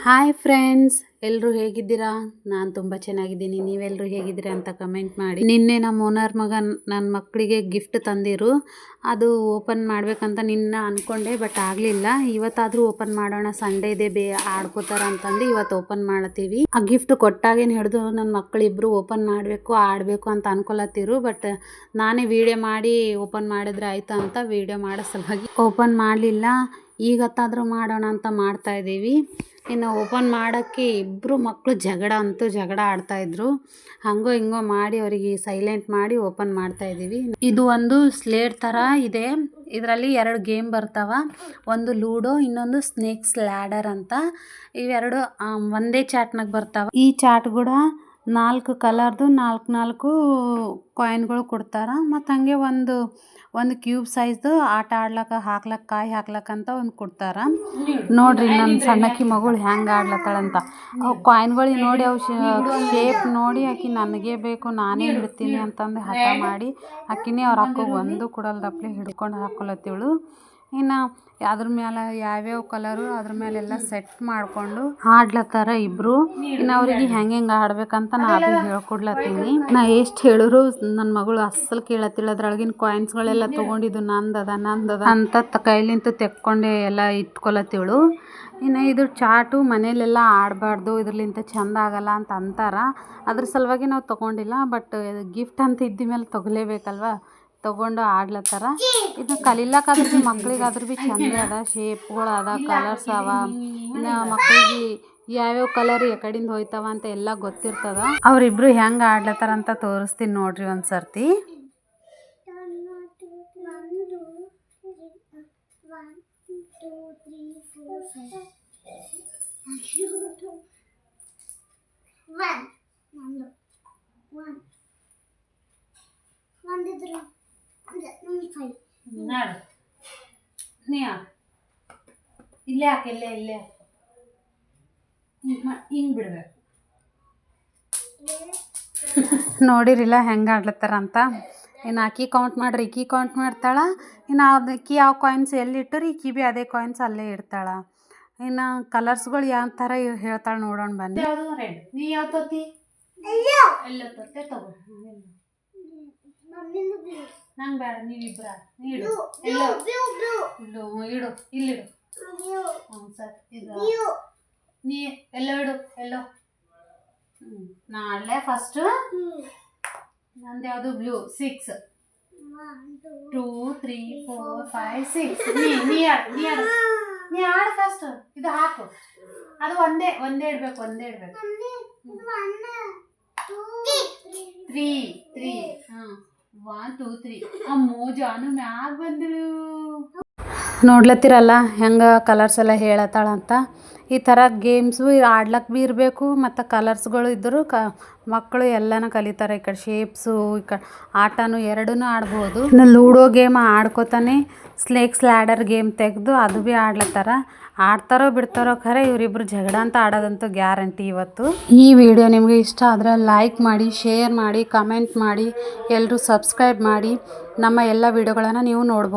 Hi friends, ಎಲ್ಲರೂ ಹೇಗಿದ್ದೀರಾ? ನಾನು ತುಂಬ ಚೆನ್ನಾಗಿದ್ದೀನಿ. ನೀವೆಲ್ಲರೂ ಹೇಗಿದ್ದೀರಾ ಅಂತ ಕಮೆಂಟ್ ಮಾಡಿ. ನಿನ್ನೆ ನಮ್ಮ ಓನರ್ ಮಗ ನನ್ನ ಮಕ್ಕಳಿಗೆ ಗಿಫ್ಟ್ ತಂದಿರು. ಅದು ಓಪನ್ ಮಾಡಬೇಕಂತ ನಿನ್ನೆ ಅಂದ್ಕೊಂಡೆ, ಬಟ್ ಆಗಲಿಲ್ಲ. ಇವತ್ತಾದರೂ ಓಪನ್ ಮಾಡೋಣ, ಸಂಡೇ ಇದೆ, ಆಡ್ಕೋತಾರ ಅಂತಂದು ಇವತ್ತು ಓಪನ್ ಮಾಡ್ತೀವಿ. ಆ ಗಿಫ್ಟ್ ಕೊಟ್ಟಾಗೇನು ಹಿಡಿದು ನನ್ನ ಮಕ್ಕಳಿಬ್ಬರು ಓಪನ್ ಮಾಡಬೇಕು, ಆಡಬೇಕು ಅಂತ ಅನ್ಕೊಳತ್ತಿರು. ಬಟ್ ನಾನೇ ವಿಡಿಯೋ ಮಾಡಿ ಓಪನ್ ಮಾಡಿದ್ರೆ ಆಯ್ತು ಅಂತ ವಿಡಿಯೋ ಮಾಡೋ ಸಲುವಾಗಿ ಓಪನ್ ಮಾಡಲಿಲ್ಲ. ಈಗತ್ತಾದರೂ ಮಾಡೋಣ ಅಂತ ಮಾಡ್ತಾ ಇದ್ದೀವಿ. ಇನ್ನು ಓಪನ್ ಮಾಡೋಕ್ಕೆ ಇಬ್ಬರು ಮಕ್ಕಳು ಜಗಳ ಆಡ್ತಾಯಿದ್ರು. ಹಂಗೋ ಹಿಂಗೋ ಮಾಡಿ ಅವರಿಗೆ ಸೈಲೆಂಟ್ ಮಾಡಿ ಓಪನ್ ಮಾಡ್ತಾಯಿದ್ದೀವಿ. ಇದು ಒಂದು ಸ್ಲೇಟ್ ಥರ ಇದೆ. ಇದರಲ್ಲಿ 2 ಗೇಮ್ ಬರ್ತಾವ. ಒಂದು ಲೂಡೋ, ಇನ್ನೊಂದು ಸ್ನೇಕ್ಸ್ ಲ್ಯಾಡರ್ ಅಂತ. ಇವೆರಡು ಒಂದೇ ಚಾಟ್ನಾಗ ಬರ್ತಾವ. ಈ ಚಾಟ್ ಕೂಡ 4 ಕಲರ್ದು 4 ಕಾಯಿನ್ಗಳು ಕೊಡ್ತಾರ. ಮತ್ತು ಹಂಗೆ ಒಂದು ಕ್ಯೂಬ್ ಸೈಜ್ದು ಆಟ ಹಾಕ್ಲಕ್ಕ ಕಾಯಿ ಹಾಕ್ಲಕ್ಕಂತ ಒಂದು ಕೊಡ್ತಾರ. ನೋಡ್ರಿ ನನ್ನ ಸಣ್ಣಕ್ಕಿ ಮಗಳು ಹೆಂಗೆ ಆಡ್ಲತ್ತಾಳಂತ. ಅವು ಕಾಯಿನ್ಗಳಿಗೆ ನೋಡಿ ಅವು ಶೇಪ್ ನೋಡಿ ಆಕಿ ನನಗೆ ಬೇಕು, ನಾನೇ ಹಿಡ್ತೀನಿ ಅಂತಂದು ಹಠ ಮಾಡಿ ಆಕಿನೇ ಅವ್ರ ಅಕ್ಕಗೆ ಒಂದು ಕೊಡಲ್ದಪ್ಲೆ ಹಿಡ್ಕೊಂಡು ಹಾಕೊಳತ್ತಿವಳು. ಇನ್ನು ಅದ್ರ ಮೇಲೆ ಯಾವ್ಯಾವ ಕಲರು ಅದ್ರ ಮೇಲೆಲ್ಲ ಸೆಟ್ ಮಾಡಿಕೊಂಡು ಆಡ್ಲತ್ತಾರ ಇಬ್ಬರು. ಇನ್ನು ಅವ್ರಿಗೆ ಹೆಂಗೆ ಆಡ್ಬೇಕಂತ ನಾ ಅದು ಹೇಳ್ಕೊಡ್ಲತ್ತೀನಿ. ನಾ ಎಷ್ಟು ಹೇಳಿದ್ರು ನನ್ನ ಮಗಳು ಅಸ್ಸಲು ಕೇಳತ್ತಿಲ್ಲ. ಅದ್ರೊಳಗಿನ ಕಾಯಿನ್ಸ್ಗಳೆಲ್ಲ ತೊಗೊಂಡಿದ್ದು ನಂದದ ಅಂತ ಕೈಲಿಂತ ತೆಕ್ಕೊಂಡೆ ಎಲ್ಲ ಇಟ್ಕೊಳತ್ತಿವಳು. ಇನ್ನು ಇದು ಚಾಟು ಮನೇಲೆಲ್ಲ ಆಡಬಾರ್ದು, ಇದ್ರಲಿಂತ ಚೆಂದ ಆಗಲ್ಲ ಅಂತ ಅಂತಾರೆ. ಅದ್ರ ಸಲುವಾಗಿ ನಾವು ತೊಗೊಂಡಿಲ್ಲ. ಬಟ್ ಗಿಫ್ಟ್ ಅಂತ ಇದ್ದ ಮೇಲೆ ತೊಗೊಲೇಬೇಕಲ್ವ, ತೊಗೊಂಡು ಆಡ್ಲತ್ತಾರ. ಇದು ಕಲೀಲಕ್ಕಾದ್ರೂ ಭೀ ಮಕ್ಳಿಗಾದ್ರೂ ಭೀ ಚೆಂದ ಅದ, ಶೇಪ್ಗಳು ಅದ, ಕಲರ್ಸ್ ಅವ. ಇನ್ನು ಮಕ್ಕಳಿಗೆ ಯಾವ್ಯಾವ ಕಲರ್ ಕಡೆಯಿಂದ ಹೋಯ್ತವ ಅಂತ ಎಲ್ಲ ಗೊತ್ತಿರ್ತದ. ಅವರಿಬ್ರು ಹೆಂಗೆ ಆಡ್ಲತ್ತಾರ ಅಂತ ತೋರಿಸ್ತೀನಿ ನೋಡ್ರಿ ಒಂದು ಸರ್ತಿ. ಇಲ್ಲೇ ಹಾಕಿ ಇಲ್ಲೇ ಹಿಂಗೆ ಬಿಡ್ಬೇಕು. ನೋಡಿರಿಲ್ಲ ಹೆಂಗೆ ಆಡ್ಲತ್ತಾರ ಅಂತ. ಇನ್ನು ಆಕಿ ಕೌಂಟ್ ಮಾಡ್ರಿ, ಈಕಿ ಕೌಂಟ್ ಮಾಡ್ತಾಳ. ಇನ್ನು ಅದಕ್ಕೆ ಯಾವ ಕಾಯಿನ್ಸ್ ಎಲ್ಲಿ ಇಟ್ಟರು ಈಕಿ ಭೀ ಅದೇ ಕಾಯಿನ್ಸ್ ಅಲ್ಲೇ ಇಡ್ತಾಳ. ಇನ್ನು ಕಲರ್ಸ್ಗಳು ಯಾವ ಥರ ಹೇಳ್ತಾಳೆ ನೋಡೋಣ ಬನ್ನಿ. ರೆಡ್, ನೀ ಯಾವ ತೋತಿ? ಎಲ್ಲ ತೋತೆ ತಗೋ. ನಂಗೆ ಬೇಡ, ನೀವಿಬ್ರ ಇಡು. ಇಡು ಇಲ್ಲಿಡು. ಹ್ಞೂ ಸರ್, ಇದು ನೀ ಎಲ್ಲೋ ಇಡು, ಎಲ್ಲೋ. ನಾಳೆ ಫಸ್ಟು ನಂದು ಯಾವುದು ಬ್ಲೂ 6 2 3 4 5 6. ನೀ ಆಡು ಫಸ್ಟ್. ಇದು ಹಾಕು, ಅದು ಒಂದೇ ಇಡ್ಬೇಕು. 3 ಹಾಂ 1 2 3. ಅಮ್ಮೋ ಜಾನು ಮ್ಯಾಗ ಬಂದಳು. ನೋಡ್ಲತ್ತಿರಲ್ಲ ಹೆಂಗೆ ಕಲರ್ಸ್ ಎಲ್ಲ ಹೇಳತ್ತಾಳಂತ. ಈ ಥರ ಗೇಮ್ಸು ಆಡ್ಲಕ್ಕೆ ಭೀ ಇರಬೇಕು, ಮತ್ತು ಕಲರ್ಸ್ಗಳು ಇದ್ದರೂ ಮಕ್ಕಳು ಎಲ್ಲನೂ ಕಲಿತಾರೆ. ಈ ಕಡೆ ಶೇಪ್ಸು, ಈ ಕಡೆ ಆಟನೂ ಎರಡೂ ಆಡ್ಬೋದು. ಇನ್ನು ಲೂಡೋ ಗೇಮ್ ಆಡ್ಕೋತಾನೆ ಸ್ನೇಕ್ಸ್ ಲ್ಯಾಡರ್ ಗೇಮ್ ತೆಗೆದು ಅದು ಭೀ ಆಡ್ಲತ್ತಾರ. ಆಡ್ತಾರೋ ಬಿಡ್ತಾರೋ ಖರೆ, ಇವರಿಬ್ಬರು ಜಗಳ ಅಂತ ಆಡೋದಂತೂ ಗ್ಯಾರಂಟಿ ಇವತ್ತು. ಈ ವಿಡಿಯೋ ನಿಮಗೆ ಇಷ್ಟ ಆದರೆ ಲೈಕ್ ಮಾಡಿ, ಶೇರ್ ಮಾಡಿ, ಕಮೆಂಟ್ ಮಾಡಿ, ಎಲ್ಲರೂ ಸಬ್ಸ್ಕ್ರೈಬ್ ಮಾಡಿ. ನಮ್ಮ ಎಲ್ಲ ವಿಡಿಯೋಗಳನ್ನು ನೀವು ನೋಡ್ಬೋದು.